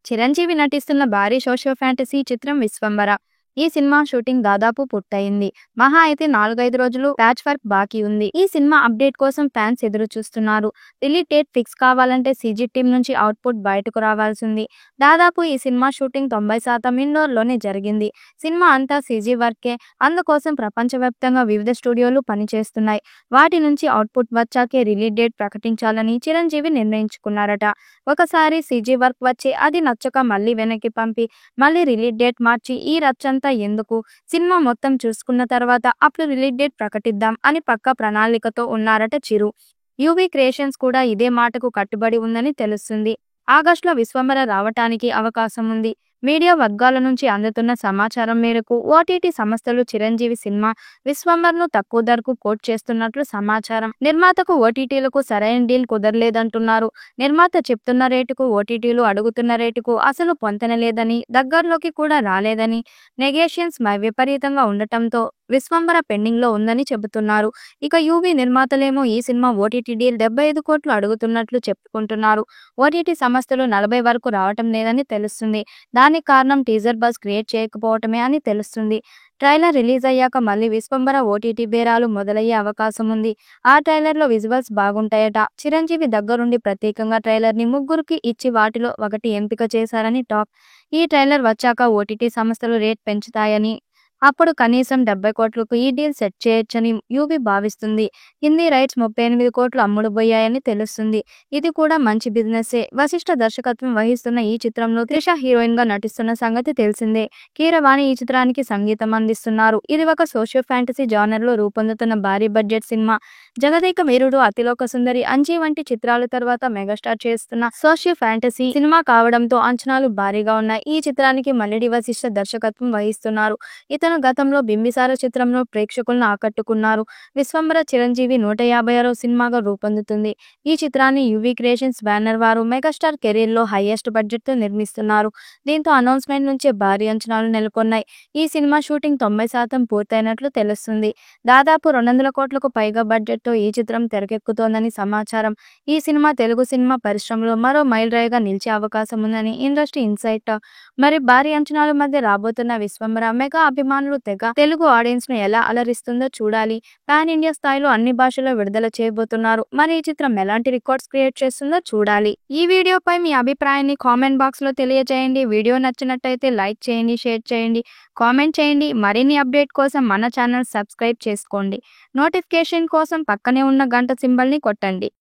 చిరంజీవి నటిస్తున్న భారీ socio fantasy చిత్రం విశ్వంబర. ఈ సినిమా షూటింగ్ దాదాపు పూర్తయింది. మహా అయితే 4-5 రోజులు ప్యాచ్ వర్క్ బాకీ ఉంది. ఈ సినిమా అప్డేట్ కోసం ఫ్యాన్స్ ఎదురు చూస్తున్నారు. రిలీజ్ డేట్ ఫిక్స్ కావాలంటే సీజీ టీం నుంచి అవుట్పుట్ బయటకు రావాల్సింది. దాదాపు ఈ సినిమా షూటింగ్ 90% ఇండోర్లోనే జరిగింది. సినిమా అంతా సీజీ వర్కే. అందుకోసం ప్రపంచవ్యాప్తంగా వివిధ స్టూడియోలు పనిచేస్తున్నాయి. వాటి నుంచి అవుట్పుట్ వచ్చాకే రిలీజ్ డేట్ ప్రకటించాలని చిరంజీవి నిర్ణయించుకున్నారట. ఒకసారి సీజీ వర్క్ వచ్చి అది నచ్చక మళ్ళీ వెనక్కి పంపి మళ్ళీ రిలీజ్ డేట్ మార్చి ఈ రచ్చంతా ఎందుకు, సినిమా మొత్తం చూసుకున్న తర్వాత అప్పుడు రిలీజ్ డేట్ ప్రకటిద్దాం అని పక్కా ప్రణాళికతో ఉన్నారట చిరు. యూవీ క్రియేషన్స్ కూడా ఇదే మాటకు కట్టుబడి ఉందని తెలుస్తుంది. ఆగస్టులో విశ్వంబర రావటానికి అవకాశం ఉంది. మీడియా వర్గాల నుంచి అందుతున్న సమాచారం మేరకు ఓటీటీ సంస్థలు చిరంజీవి సినిమా విశ్వంబర్ను తక్కువ ధరకు కోట్ చేస్తున్నట్లు సమాచారం. నిర్మాతకు ఓటీటీలకు సరైన డీల్ కుదరలేదంటున్నారు. నిర్మాత చెప్తున్న రేటుకు ఓటీటీలు అడుగుతున్న రేటుకు అసలు పొంతనలేదని, దగ్గరలోకి కూడా రాలేదని, నెగోషియేషన్స్ విపరీతంగా ఉండటంతో విశ్వంబర పెండింగ్ లో ఉందని చెబుతున్నారు. ఇక యూవీ నిర్మాతలేమో ఈ సినిమా ఓటీటీ డీల్ 75 కోట్లు అడుగుతున్నట్లు చెప్పుకుంటున్నారు. ఓటీటీ సంస్థలు 40 వరకు రావటం లేదని తెలుస్తుంది. దానికి కారణం టీజర్ బజ్ క్రియేట్ చేయకపోవటమే అని తెలుస్తుంది. ట్రైలర్ రిలీజ్ అయ్యాక మళ్ళీ విశ్వంబర ఓటీటీ బేరాలు మొదలయ్యే అవకాశం ఉంది. ఆ ట్రైలర్లో విజువల్స్ బాగుంటాయట. చిరంజీవి దగ్గరుండి ప్రత్యేకంగా ట్రైలర్ని ముగ్గురికి ఇచ్చి వాటిలో ఒకటి ఎంపిక చేశారని టాక్. ఈ ట్రైలర్ వచ్చాక ఓటీటీ సంస్థలు రేట్ పెంచుతాయని, అప్పుడు కనీసం 70 కోట్లకు ఈ డీల్ సెట్ చేయొచ్చని యూవీ భావిస్తుంది. హిందీ రైట్స్ 38 కోట్లు అమ్ముడుపోయాయని తెలుస్తుంది. ఇది కూడా మంచి బిజినెస్సే. వశిష్ఠ దర్శకత్వం వహిస్తున్న ఈ చిత్రంలో త్రిష హీరోయిన్ గా నటిస్తున్న సంగతి తెలిసిందే. కీరవాణి ఈ చిత్రానికి సంగీతం అందిస్తున్నారు. ఇది ఒక సోషియో ఫ్యాంటసీ జానర్ లో రూపొందుతున్న భారీ బడ్జెట్ సినిమా. జగదేక వీరుడు, అతిలోక సుందరి, అంజీ వంటి చిత్రాల తర్వాత మెగాస్టార్ చేస్తున్న సోషియో ఫ్యాంటసీ సినిమా కావడంతో అంచనాలు భారీగా ఉన్నాయి. ఈ చిత్రానికి మల్లిడి వశిష్ఠ దర్శకత్వం వహిస్తున్నారు. ఇతను గతంలో బింబిసార చిత్రంలో ప్రేక్షకులను ఆకట్టుకున్నారు. విశ్వంబర చిరంజీవి 156వ సినిమాగా రూపొందుతుంది. ఈ చిత్రాన్ని యూవీ క్రియేషన్స్ బ్యానర్ వారు మెగాస్టార్ కెరీర్ లో హైయెస్ట్ బడ్జెట్ తో నిర్మిస్తున్నారు. దీంతో అనౌన్స్మెంట్ నుంచే భారీ అంచనాలు నెలకొన్నాయి. ఈ సినిమా షూటింగ్ 90% పూర్తయినట్లు తెలుస్తుంది. దాదాపు 200 కోట్లకు పైగా బడ్జెట్ తో ఈ చిత్రం తెరకెక్కుతోందని సమాచారం. ఈ సినిమా తెలుగు సినిమా పరిశ్రమలో మరో మైల్ రాయిగా నిలిచే అవకాశం ఉందని ఇండస్ట్రీ ఇన్సైట్. మరి భారీ అంచనాల మధ్య రాబోతున్న విశ్వంబర మెగా అభిమానులు తెగ తెలుగు ఆడియన్స్ ను ఎలా అలరిస్తుందో చూడాలి. పాన్ ఇండియా స్థాయిలో అన్ని భాషల్లో విడుదల చేయబోతున్నారు. మరి ఈ చిత్రం ఎలాంటి రికార్డ్స్ క్రియేట్ చేస్తుందో చూడాలి. ఈ వీడియోపై మీ అభిప్రాయాన్ని కామెంట్ బాక్స్ లో తెలియజేయండి. వీడియో నచ్చినట్టయితే లైక్ చేయండి, షేర్ చేయండి, కామెంట్ చేయండి. మరిన్ని అప్డేట్ కోసం మన ఛానల్ సబ్స్క్రైబ్ చేసుకోండి. నోటిఫికేషన్ కోసం పక్కనే ఉన్న గంట సింబల్ ని కొట్టండి.